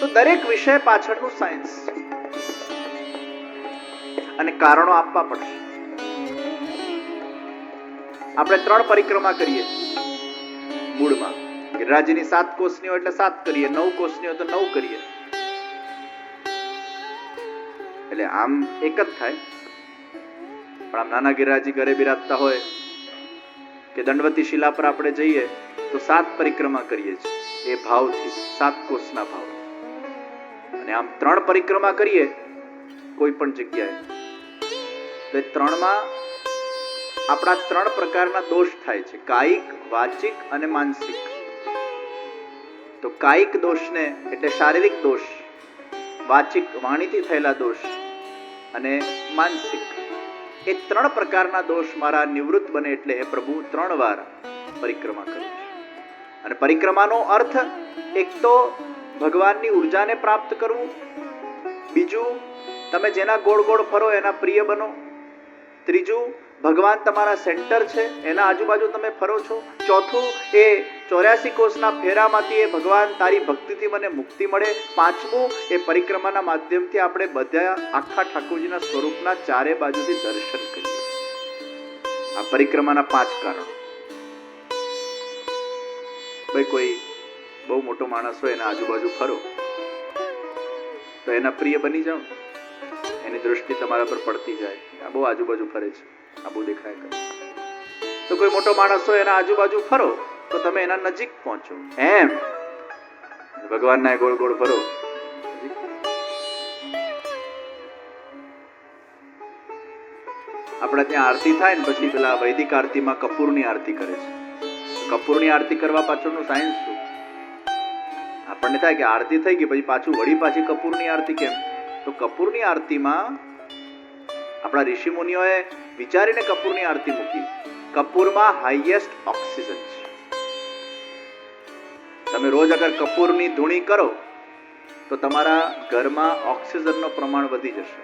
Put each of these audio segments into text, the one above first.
તો દરેક વિષય પાછળનું સાયન્સ અને કારણો આપવા પડશે. આપણે 3 પરિક્રમા કરીએ મૂળમાં. ગિરિરાજની 7 કોષની હોય એટલે 7 કરીએ, 9 કોષની હોય તો 9 કરીએ, એટલે આમ એક જ થાય. પણ આમ નાના ગિરિરાજી ઘરે બિરાજતા હોય કે દંડવતી શિલા પર આપણે જઈએ તો 7 પરિક્રમા કરીએ છીએ એ ભાવથી, 7 કોષના ભાવ. અને આમ 3 પરિક્રમા કરીએ કોઈ પણ જગ્યાએ તો એ 3માં આપણા 3 પ્રકારના દોષ થાય છે, કાયિક, વાચિક અને માનસિક. તો કાયિક દોષને એટલે શારીરિક દોષ, વાચિક વાણીથી થયેલા દોષ અને માનસિક, એ 3 પ્રકારના દોષ મારા નિવૃત્ત બને એટલે હે પ્રભુ 3 વાર પરિક્રમા કરું છું. અને પરિક્રમાનો અર્થ એક તો ભગવાનની ઉર્જાને પ્રાપ્ત કરવું, બીજું તમે જેના ગોળ ગોળ ફરો એના પ્રિય બનો, ત્રીજું ભગવાન તમારા સેન્ટર છે એના આજુબાજુ તમે ફરો છો, ચોથું એ 84 કોષના ફેરામાંથી એ ભગવાન તારી ભક્તિથી મને મુક્તિ મળે, પાંચમું એ પરિક્રમાના માધ્યમથી આપણે બધા આખા ઠાકોરજીના સ્વરૂપના ચારે બાજુથી દર્શન કરીએ. આ પરિક્રમાના 5 કારણો. ભાઈ કોઈ બહુ મોટો માણસ હોય એના આજુબાજુ ફરો તો એના પ્રિય બની જાઓ, એની દૃષ્ટિ તમારા પર પડતી જાય, આ બહુ આજુબાજુ ફરે છે, આ બહુ દેખાય કરે. તો કોઈ મોટો માણસ હોય એના આજુબાજુ ફરો તો તમે એના નજીક પહોંચો. એમ ભગવાનના ગોળ ગોળ ફરો. આપણે ત્યાં આરતી થાય ને પછી પેલા વૈદિક આરતીમાં કપૂરની આરતી કરે છે. કપૂરની આરતી કરવા પાછળનું સાયન્સ શું? આપણને થાય કે આરતી થઈ ગઈ પછી પાછી કપૂરની આરતી કેમ? તો કપૂરની આરતીમાં આપણા ઋષિ મુનિઓએ વિચારીને કપૂરની આરતી મૂકી. કપૂરમાં હાઈએસ્ટ ઓક્સિજન છે. તમે રોજ અગર કપૂરની ધૂણી કરો તો તમારા ઘરમાં ઓક્સિજનનો પ્રમાણ વધી જશે.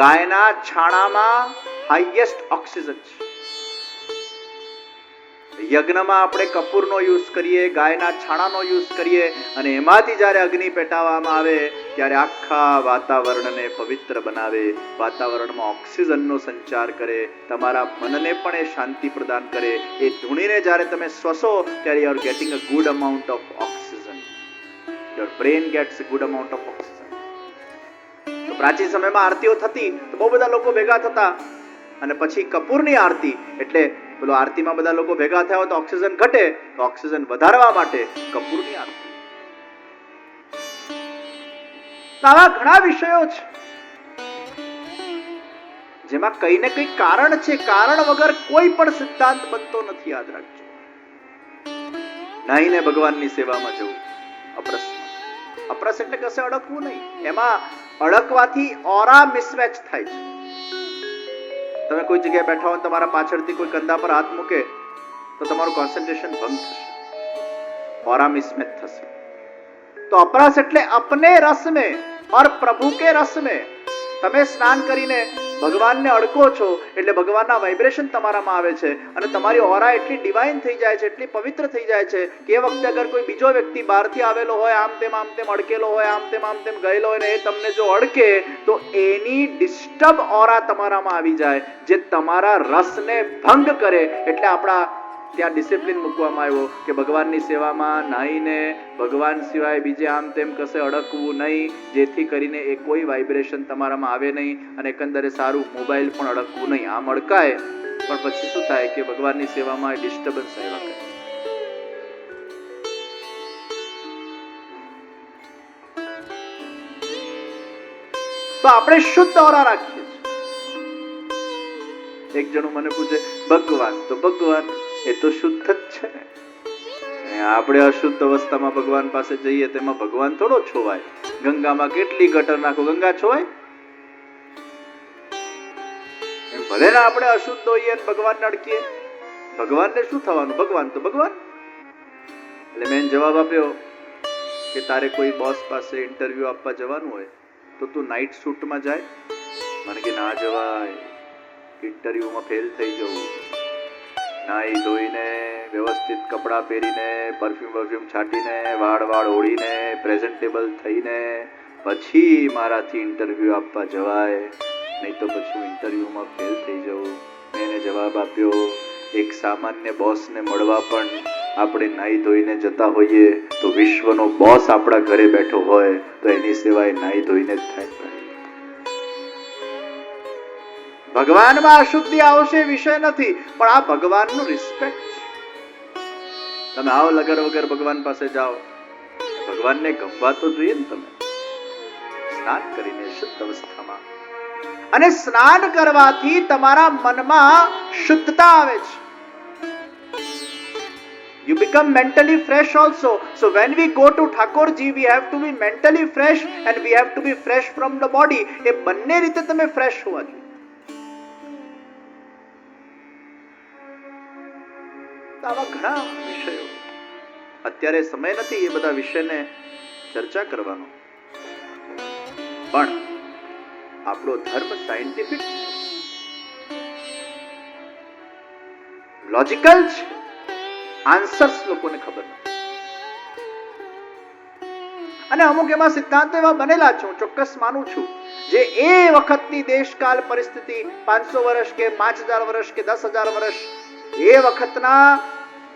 ગાયના છાણામાં હાઈએસ્ટ ઓક્સિજન છે. યજ્ઞમાં આપણે કપૂરનો યુઝ કરીએ, ગાયના છાણાનો યુઝ કરીએ અને એમાંથી જ્યારે અગ્નિ પેટાવવામાં આવે ત્યારે આખા વાતાવરણને પવિત્ર બનાવે, વાતાવરણમાં ઓક્સિજનનો સંચાર કરે, તમારા મનને પણ એ શાંતિ પ્રદાન કરે. એ ધૂણીને જ્યારે તમે શ્વસો ત્યારે you are getting a good amount of oxygen. Your brain gets a good amount of oxygen. તો પ્રાચીન સમયમાં આરતીઓ થતી તો બહુ બધા લોકો ભેગા થતા અને પછી કપૂરની આરતી એટલે પેલો આરતીમાં બધા લોકો ભેગા થયા હોય તો ઓક્સિજન ઘટે, તો ઓક્સિજન વધારવા માટે કપૂરની આરતી. આવા ઘણા વિષયો છે જેમાં કઈ ને કઈ કારણ છે. કારણ વગર કોઈ પણ સિદ્ધાંત બનતો નથી, યાદ રાખજો. નાહીને ભગવાનની સેવામાં જવું અપ્રસ. અપ્રસ એટલે કશે અડકવું નહીં. એમાં અડકવાથી ઓરા મિસમેચ થાય છે. તમે કોઈ જગ્યાએ બેઠા હો તમારા પાછળથી કોઈ કંધા પર હાથ મૂકે તો તમારું કોન્સન્ટ્રેશન ભંગ થશે, ઓરા મિસમેચ થશે. તો અપરાસ એટલે અપને રસ में और प्रभु के रस में. તમે સ્નાન કરીને ભગવાનને અડકો છો એટલે ભગવાનના વાઇબ્રેશન તમારામાં આવે છે અને તમારી ઓરા એટલી ડિવાઇન થઈ જાય છે, એટલી પવિત્ર થઈ જાય છે કે એ વખતે અગર કોઈ બીજો વ્યક્તિ બહારથી આવેલો હોય, આમ તેમ અડકેલો હોય, આમ તેમ ગયેલો હોય ને એ તમને જો અડકે તો એની ડિસ્ટર્બ ઓરા તમારામાં આવી જાય જે તમારા રસને ભંગ કરે. એટલે આપણા ત્યાં ડિસિપ્લિન મૂકવામાં આવ્યો કે ભગવાનની સેવામાં નાહીને ભગવાન સિવાય બીજે આમ તેમ કશે અડકવું નહીં, જેથી કરીને એ કોઈ વાઇબ્રેશન તમારામાં આવે નહીં અને એકંદરે સારું મોબાઈલ પણ અડકવું નહીં. આમ અડકાય પણ પછી શું થાય કે ભગવાનની સેવામાં ડિસ્ટર્બન્સ આવ્યા કરે. તો આપણે શુદ્ધ ઓરા રાખીએ છીએ. એક જણું મને પૂછે ભગવાન તો ભગવાન એ તો શુદ્ધ જ છે ને, આપણે અશુદ્ધ અવસ્થામાં ભગવાન પાસે જઈએ તેમાં ભગવાન થોડો છોવાય. ગંગામાં કેટલી ગટર નાખો, ગંગા છોવાય? એમ ભલે ને આપણે અશુદ્ધ હોઈએ ભગવાનને અડકીએ, ભગવાનને શું થવાનું? ભગવાન તો ભગવાન. એટલે મેં જવાબ આપ્યો કે તારે કોઈ બોસ પાસે ઇન્ટરવ્યુ આપવા જવાનું હોય તો તું નાઇટ સૂટમાં જાય? મને કે ના જવાય, ઇન્ટરવ્યુમાં ફેલ થઈ જવું. નાઈ ધોઈને વ્યવસ્થિત કપડાં પહેરીને પરફ્યુમ છાંટીને વાળ ઓળીને પ્રેઝન્ટેબલ થઈને પછી મારાથી ઇન્ટરવ્યુ આપવા જવાય, નહીં તો પછી હું ઇન્ટરવ્યુમાં ફેલ થઈ જાઉં. મેં એને જવાબ આપ્યો, એક સામાન્ય બોસને મળવા પણ આપણે નાઈ ધોઈને જતા હોઈએ તો વિશ્વનો બોસ આપણા ઘરે બેઠો હોય તો એની સેવા નાઈ ધોઈને જ થાય. ભગવાનમાં અશુદ્ધિ આવશે વિષય નથી, પણ આ ભગવાનનું રિસ્પેક્ટ છે. તમે આવો લગર વગર ભગવાન પાસે જાઓ, ભગવાનને ગમવા તો જોઈએ ને. તમે સ્નાન કરીને શુદ્ધ અવસ્થામાં, અને સ્નાન કરવાથી તમારા મનમાં શુદ્ધતા આવે છે. You become mentally fresh also. So when we go to Thakurji, we have to be mentally fresh and we have to be fresh from the body. એ બંને રીતે તમે ફ્રેશ હોવા જોઈએ. આવા ઘણા વિષયો, અત્યારે સમય નથી એ બધા વિષયને ચર્ચા કરવાનો, પણ આપણો ધર્મ સાયન્ટિફિક લોજિકલ છે. આન્સર્સ લોકોને ખબર નથી, અને અમુક એમાં સિદ્ધાંતો એવા બનેલા છે, હું ચોક્કસ માનું છું, જે એ વખતની દેશકાલ પરિસ્થિતિ 500 વર્ષ કે 5000 વર્ષ કે 10,000 વર્ષ એ વખતના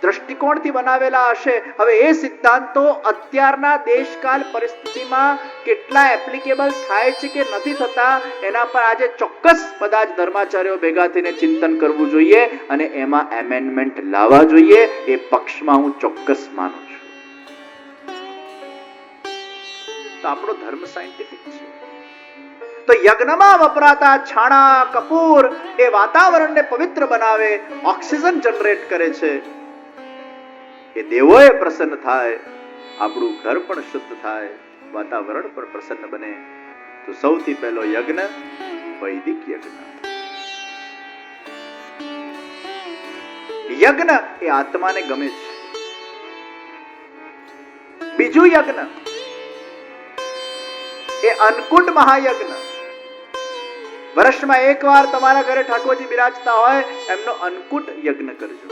દ્રષ્ટિકોણથી બનાવેલા હશે. હવે એ સિદ્ધાંતો અત્યારના દેશકાલ પરિસ્થિતિમાં કેટલા એપ્લિકેબલ થાય છે કે નથી થતા, એના પર આજે ચોક્કસ બધા જ ધર્માચાર્યો ભેગા થઈને ચિંતન કરવું જોઈએ અને એમાં એમેન્ડમેન્ટ લાવવા જોઈએ. એ પક્ષમાં હું ચોક્કસ માનું છું. તો આપણો ધર્મ સાયન્ટિફિક છે. તો યજ્ઞમાં વપરાતા છાણા કપૂર એ વાતાવરણને પવિત્ર બનાવે, ઓક્સિજન જનરેટ કરે છે. એ દેવોએ પ્રસન્ન થાય, આપણું ઘર પણ શુદ્ધ થાય, વાતાવરણ પણ પ્રસન્ન બને. તો સૌથી પહેલો યજ્ઞ વૈદિક યજ્ઞ. યજ્ઞ એ આત્માને ગમે છે. બીજું યજ્ઞ એ અન્નકૂટ મહાયજ્ઞ. વર્ષમાં એકવાર તમારા ઘરે ઠાકોરજી બિરાજતા હોય, એમનો અન્નકૂટ યજ્ઞ કરજો.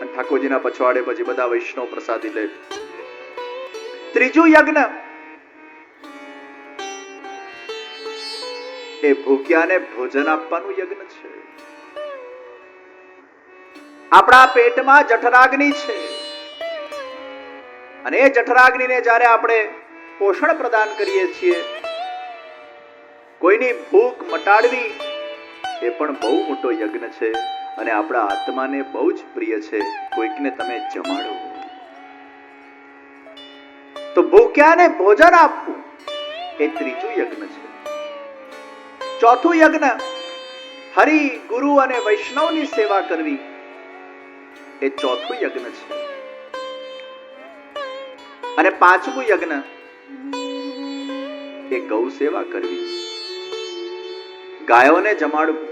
ઠાકોરજીના પછવાડે પછી બધા વૈષ્ણવ પ્રસાદી લે. ત્રીજું યજ્ઞ એ ભૂખ્યાને ભોજન આપવાનું યજ્ઞ છે. આપણા પેટમાં જઠરાગ્નિ છે, અને એ જઠરાગ્નિને જ્યારે આપણે પોષણ પ્રદાન કરીએ છીએ, કોઈની ભૂખ મટાડવી એ પણ બહુ મોટો યજ્ઞ છે. અને આપણા આત્માને બહુ જ પ્રિય છે કોઈકને તમે જમાડો. તો ભૂખ્યાને ભોજન આપવું એ ત્રીજું યજ્ઞ છે. ચોથું યજ્ઞ હરિ ગુરુ અને વૈષ્ણવની સેવા કરવી એ ચોથું યજ્ઞ છે. અને પાંચમું યજ્ઞ એ ગૌ સેવા કરવી, ગાયોને જમાડવું,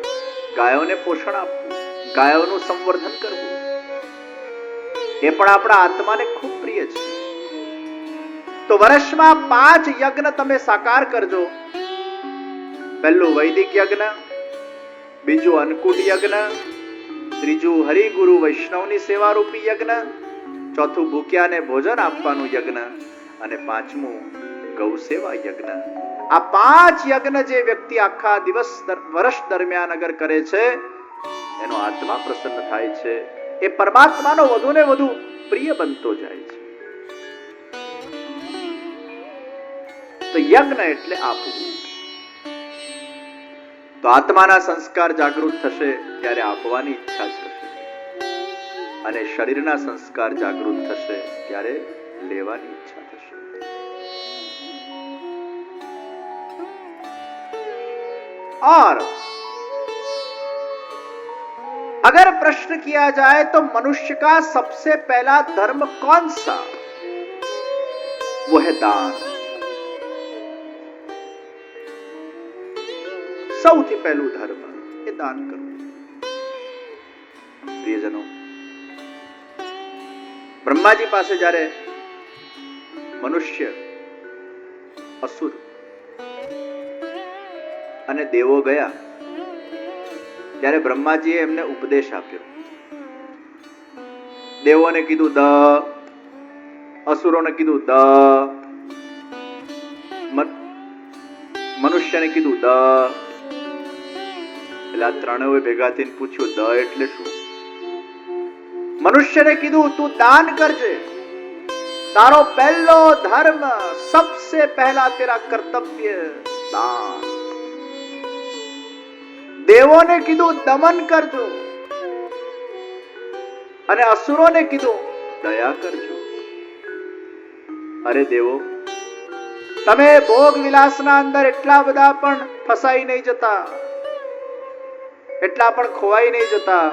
ગાયોને પોષણ આપવું, ગાયોનું સંવર્ધન કરવું એ પણ આપણા આત્માને ખૂબ પ્રિય છે. તો વર્ષમાં 5 યજ્ઞ તમે સાકાર કરજો. પહેલું વૈદિક યજ્ઞ, બીજું અન્નકૂટ યજ્ઞ, ત્રીજું હરિગુરુ વૈષ્ણવની સેવા રૂપી યજ્ઞ, ચોથું ભૂખ્યાને ભોજન આપવાનું યજ્ઞ, અને પાંચમું ગૌ સેવા યજ્ઞ. આ 5 યજ્ઞ જે વ્યક્તિ આખા વર્ષ દરમિયાન અગર કરે છે, એનો આત્મા પ્રસન્ન થાય છે, એ પરમાત્માનો વધુ ને વધુ પ્રિય બનતો જાય છે. તો યજ્ઞ એટલે આપવું. તો આત્માના સંસ્કાર જાગૃત થશે ત્યારે આપવાની ઈચ્છા થશે, અને શરીરના સંસ્કાર જાગૃત થશે ત્યારે લેવાની ઈચ્છા થશે. और अगर प्रश्न किया जाए तो मनुष्य का सबसे पहला धर्म कौन सा? वो है दान. સૌથી પહેલું ધર્મ એ દાન કરવું. પ્રિયજનો, બ્રહ્માજી પાસે જ્યારે મનુષ્ય, અસુર અને દેવો ગયા ત્યારે બ્રહ્માજીએ એમને ઉપદેશ આપ્યો. દેવોને કીધું દ, અસુરોને કીધું દ, મનુષ્યને કીધું દ. એટલે આ ત્રણેય ભેગા થઈને પૂછ્યું દ એટલે શું? મનુષ્યને કીધું તું દાન કરજે, તારો પહેલો ધર્મ, સબસે પહેલા તેરા કર્તવ્ય દાન. દેવોને કીધું દમન કરજો, અને અસુરોને કીધું દયા કરજો. અરે દેવો, તમે ભોગ વિલાસના અંદર એટલા બધા પણ ફસાઈ નહીં જતા, એટલા પણ ખોવાઈ નહીં જતા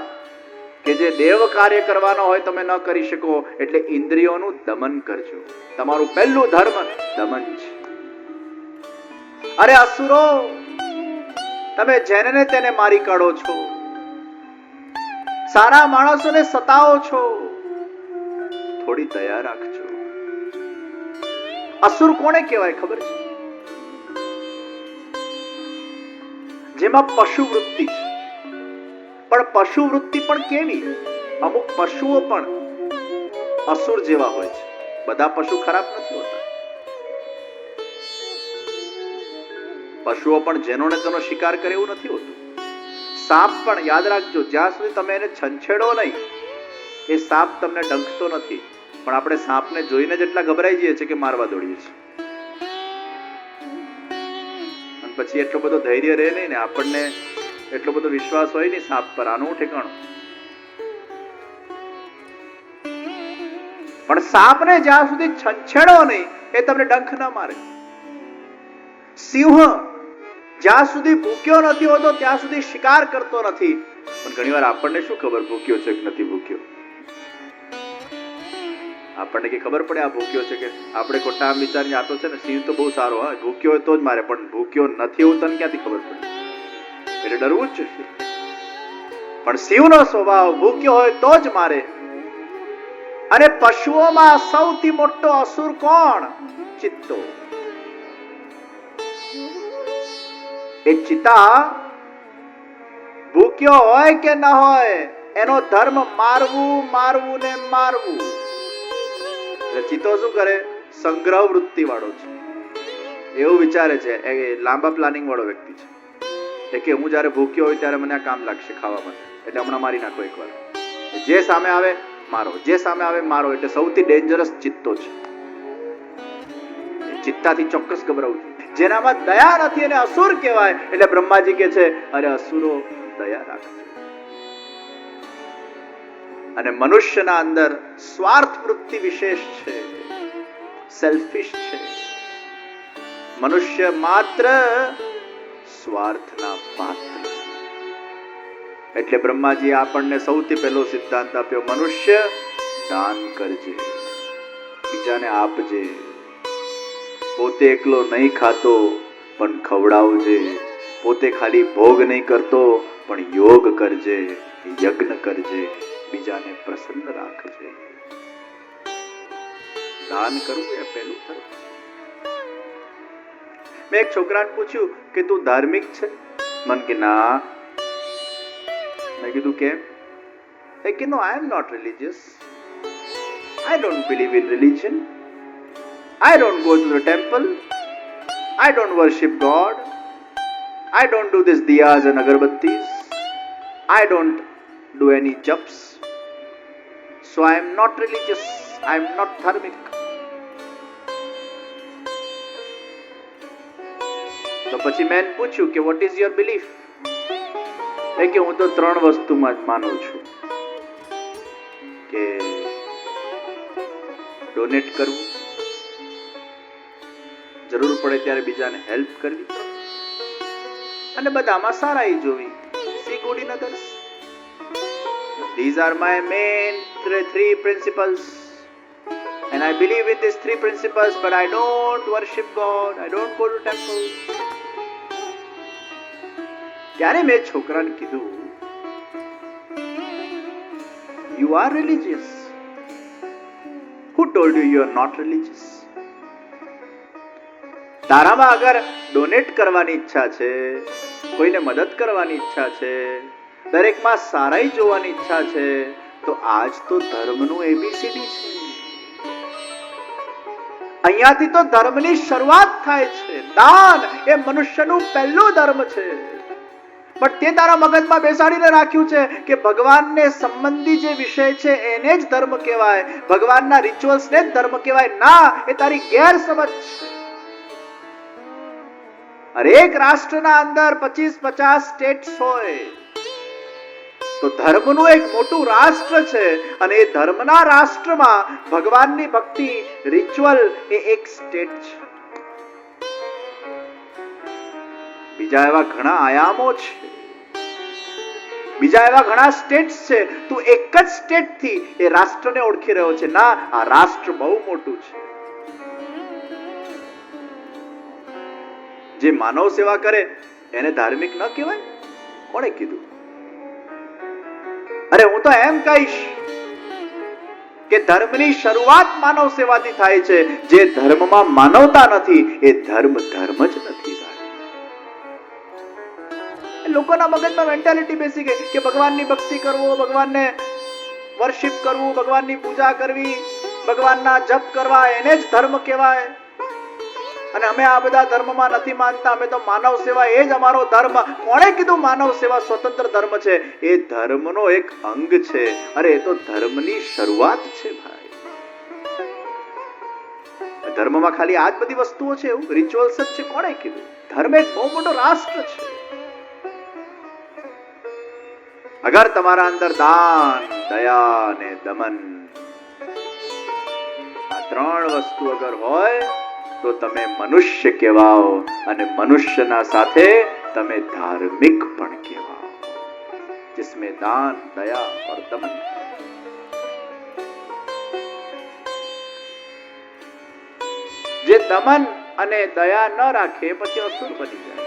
કે જે દેવ કાર્ય કરવાનો હોય તમે ન કરી શકો. એટલે ઇન્દ્રિયોનું દમન કરજો. તમારું પહેલું ધર્મ દમન છે. અરે અસુરો, તમે જેને ને તેને મારી કાઢો છો, સારા માણસોને સતાવો છો, થોડી દયા રાખજો. અસુર કોને કહેવાય ખબર છે? જેમાં પશુ વૃત્તિ છે. પણ પશુ વૃત્તિ પણ કેવી? અમુક પશુઓ પણ અસુર જેવા હોય છે. બધા પશુ ખરાબ નથી હોતા. પશુઓ પણ જેનો ને તેનો શિકાર કરે એવું નથી હોતું. સાપ પણ યાદ રાખજો, જ્યાં સુધી તમે એને છંછેડો નહીં, એ સાપ તમને ડંખતો નથી. પણ આપણે સાપને જોઈને જ એટલા ગભરાઈ જઈએ છીએ કે મારવા દોડીએ છીએ. અને પછી એટલો બધો ધૈર્ય રહે નહીં ને, આપણને એટલો બધો વિશ્વાસ હોય નહીં સાપ પર. આનું ઠેકાણું. પણ સાપને જ્યાં સુધી છંછેડો નહીં, એ તમને ડંખ ના મારે. સિંહ જ્યાં સુધી ભૂખ્યો નથી હોતો ત્યાં સુધી શિકાર કરતો નથી. પણ ઘણીવાર આપણને શું ખબર ભૂખ્યો છે કે નથી ભૂખ્યો? આપણને કે ખબર પડે આ ભૂખ્યો છે કે? આપણે ખોટા આમ વિચારીને આ તો છે ને સિંહ તો બહુ સારો, હા ભૂખ્યો હોય તો જ મારે, પણ ભૂખ્યો નથી એવું તને ક્યાંથી ખબર પડે? એટલે ડરવું જ છે. પણ સિંહનો સ્વભાવ ભૂખ્યો હોય તો જ મારે. અને પશુઓમાં સૌથી મોટો અસુર કોણ? ચિત્તો. એ ચિતા ભૂખ્યો હોય કે ન હોય, એનો ધર્મ મારવું, મારવું ને મારવું. એટલે ચિત્તો શું કરે? સંગ્રહ વૃત્તિ વાળો છે. એવું વિચારે છે, એ લાંબા પ્લાનિંગ વાળો વ્યક્તિ છે કે હું જયારે ભૂખ્યો હોય ત્યારે મને આ કામ લાગશે ખાવા માટે, એટલે હમણાં મારી નાખો એકવાર. જે સામે આવે મારો, જે સામે આવે મારો. એટલે સૌથી ડેન્જરસ ચિત્તો છે. ચિત્તાથી ચોક્કસ ગભરાવું છું. જેનામાં દયા નથી એને અસુર કહેવાય. એટલે બ્રહ્માજી કે છે અરે અસુરો દયા રાખજો. અને મનુષ્યના અંદર સ્વાર્થ વૃત્તિ વિશેષ છે, સેલ્ફિશ છે. મનુષ્ય માત્ર સ્વાર્થના પાત્ર. એટલે બ્રહ્માજી આપણને સૌથી પહેલો સિદ્ધાંત આપ્યો, મનુષ્ય દાન કરજે, બીજાને આપજે. પોતે એકલો નહીં ખાતો પણ ખવડાવજે. પોતે ખાલી ભોગ નહીં કરતો પણ યોગ કરજે, યજ્ઞ કરજે, બીજાને પ્રસન્ન રાખજે. દાન કરવું એ પહેલું ધર્મ. મેં એક છોકરાને પૂછ્યું કે તું ધાર્મિક છે? મન કે ના. મેં કીધું કેમ? કે no, I am not religious. I don't believe in religion. I don't go to the temple. I don't worship God. I don't do this diyas and agarbattis. I don't do any japs. So I am not religious. I am not dharmic. તો પછી મેં પૂછ્યું કે what is your belief? કે હું તો ત્રણ વસ્તુમાં જ માનું છું, કે ડોનેટ કરવું, જરૂર પડે ત્યારે બીજાને હેલ્પ કરવી, અને બધામાં સારાઈ જોવી. See good in others. These are my main three principles, and I believe in these three principles, but I don't worship God. I don't go to temple. ત્યારે મેં છોકરાને કીધું, you are religious. Who told you you are not religious? તારામાં અગર donate કરવાની ઈચ્છા છે, કોઈને મદદ કરવાની ઈચ્છા છે, દરેકમાં સારાઈ જોવાની ઈચ્છા છે, તો આજ તો ધર્મનું એબીસીડી છે. અહીંયાથી તો ધર્મની શરૂઆત થાય છે. દાન એ મનુષ્યનું પહેલું ધર્મ છે. પણ તે તારા મગજમાં બેસાડીને રાખ્યું છે કે ભગવાનને સંબંધી જે વિષય છે એને જ ધર્મ કહેવાય, ભગવાનના રિચ્યુઅલ્સને જ ધર્મ કહેવાય. ના, એ તારી ગેરસમજ છે. હરેક રાષ્ટ્રના અંદર 25-50 સ્ટેટ્સ હોય તો ધર્મનું એક મોટું રાષ્ટ્ર છે, અને એ ધર્મના રાષ્ટ્રમાં ભગવાનની ભક્તિ રિચ્યુઅલ એ એક સ્ટેટ છે. બીજા એવા ઘણા આયામો છે, બીજા એવા ઘણા સ્ટેટ્સ છે. તું એક જ સ્ટેટ થી એ રાષ્ટ્રને ઓળખી રહ્યો છે. ના, આ રાષ્ટ્ર બહુ મોટું છે. જે માનવ સેવા કરે એને ધાર્મિક ન કહેવાય? કોણે કીધું? અરે હું તો એમ કહીશ કે ધર્મની શરૂઆત માનવ સેવાથી થાય છે. જે ધર્મમાં માનવતા નથી એ ધર્મ ધર્મ જ નથી. લોકોના મગજમાં મેન્ટાલિટી બેસી ગઈ કે ભગવાનની ભક્તિ કરવો, ભગવાનને વર્શિપ કરવું, ભગવાનની પૂજા કરવી, ભગવાનના જપ કરવા એને જ ધર્મ કહેવાય. અને અમે આ બધા ધર્મમાં નથી માનતા, અમે તો માનવ સેવા એ જ અમારો ધર્મ. કોણે કીધું માનવ સેવા સ્વતંત્ર ધર્મ છે? એ ધર્મનો એક અંગ છે. અરે એ તો ધર્મની શરૂઆત છે ભાઈ. ધર્મમાં ખાલી આ જ બધી વસ્તુઓ છે એવું રિચ્યુઅલ્સ જ છે? કોણે કીધું? ધર્મ એક બહુ મોટો રાષ્ટ્ર છે. અગર તમારા અંદર દાન, દયા ને દમન આ ત્રણ વસ્તુ અગર હોય તો તમે મનુષ્ય કહેવાઓ, અને મનુષ્યના સાથે તમે ધાર્મિક પણ કહેવાઓ, जिसमें दान, दया और दमन. જે દમન અને દયા ન રાખે પછી અસુર બની જાય.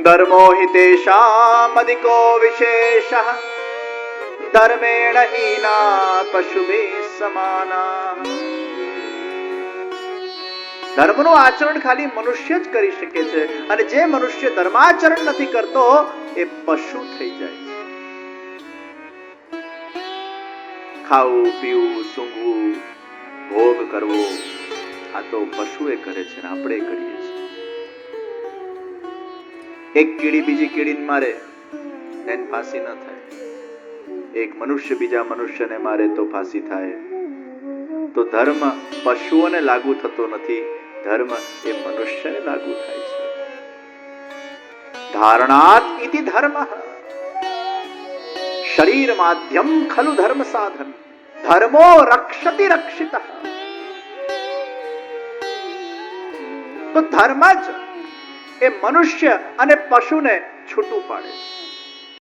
ધર્મો હિ તેષામ અધિકો વિશેષઃ ધર્મેણ હીના પશુભિઃ સમાના. ધર્મનું આચરણ ખાલી મનુષ્ય જ કરી શકે છે, અને જે મનુષ્ય ધર્માચરણ નથી કરતો એ પશુ થઈ જાય છે. ખાવું, પીવું, સૂંઘવું, ભોગ કરવો આ તો પશુએ કરે છે ને આપણે કરીએ છીએ. એક કીડી બીજી કીડીને મારે એને ફાંસી ન થાય, એક મનુષ્ય બીજા મનુષ્યને મારે તો ફાંસી થાય. તો ધર્મ પશુઓને લાગુ થતો નથી, ધર્મ એ મનુષ્યને લાગુ થાય છે. ધારણાત ઇતિ ધર્મઃ શરીર માધ્યમ ખલુ ધર્મ સાધન ધર્મો રક્ષતિ રક્ષિતઃ. તો ધર્મ જ એ મનુષ્ય અને પશુને છૂટું પાડે છે.